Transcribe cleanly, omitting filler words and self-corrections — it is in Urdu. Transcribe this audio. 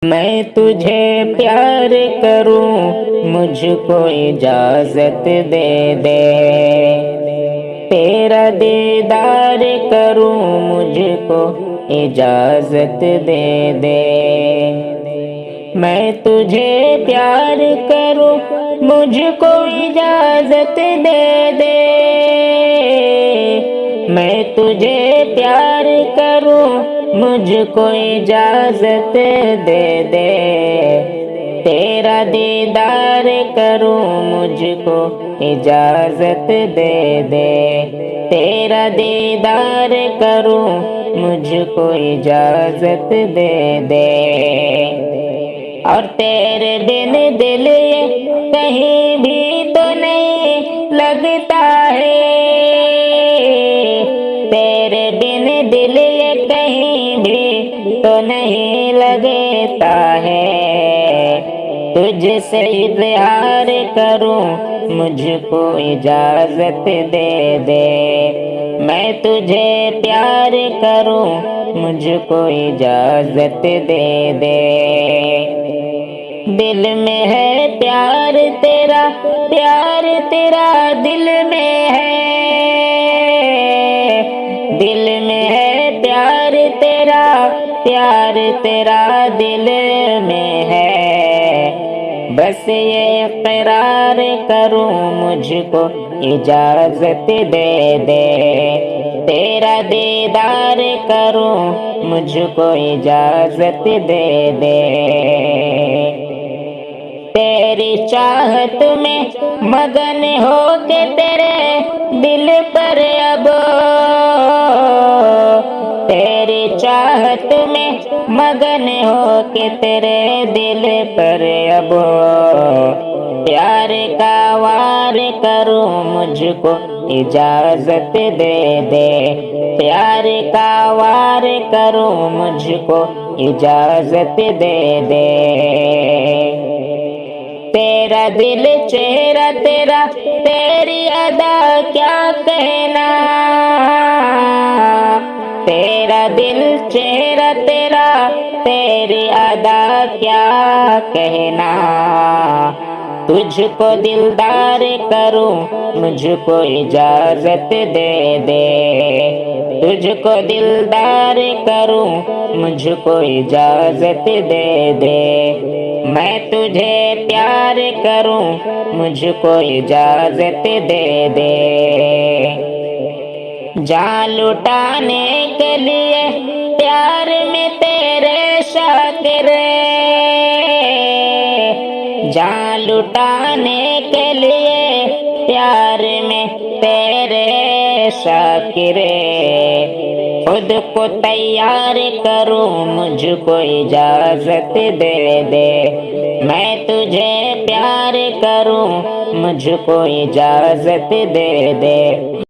میں تجھے پیار کروں مجھ کو اجازت دے دے، تیرا دیدار کروں مجھ کو اجازت دے دے۔ میں تجھے پیار کروں مجھ کو اجازت دے دے، میں تجھے پیار کروں مجھ کو اجازت دے دے، تیرا دیدار کروں مجھ کو اجازت دے دے، تیرا دیدار کروں مجھ کو اجازت دے دے۔ اور تیرے بن دل یہ کہیں بھی تو نہیں لگتا ہے، تیرے بن دل یہ کہیں بھی تو نہیں لگتا ہے۔ تجھ سے اظہار کروں مجھ کو اجازت دے دے، میں تجھے پیار کروں مجھ کو اجازت دے دے۔ دل میں ہے پیار تیرا، پیار تیرا دل میں ہے، دل میں ہے پیار تیرا، پیار تیرا دل میں ہے۔ بس یہ اقرار کروں مجھ کو اجازت دے دے، تیرا دیدار کروں مجھ کو اجازت دے دے۔ تیری چاہت میں مگن ہو کے تیرے دل پر اب، تیری چاہت میں مگن ہو کے تیرے دل پر اب، پیار کا وار کروں مجھ کو اجازت دے دے، پیار کا وار کروں مجھ کو اجازت دے دے۔ تیرا دل چہرہ تیرا تیری ادا کیا کہنا، تیرا دل چہرہ تیرا تیری ادا کیا کہنا۔ تجھ کو دلدار کروں مجھ کو اجازت دے دے، تجھ کو دلدار کروں مجھ کو اجازت دے دے۔ میں تجھے پیار کروں مجھ کو اجازت دے دے۔ جان لٹانے کے لیے پیار میں تیرے شاکر، جان لٹانے کے لیے پیار میں تیرے شاکر، خود کو تیار کروں مجھ کو اجازت دے دے، میں تجھے پیار کروں مجھ کو اجازت دے دے۔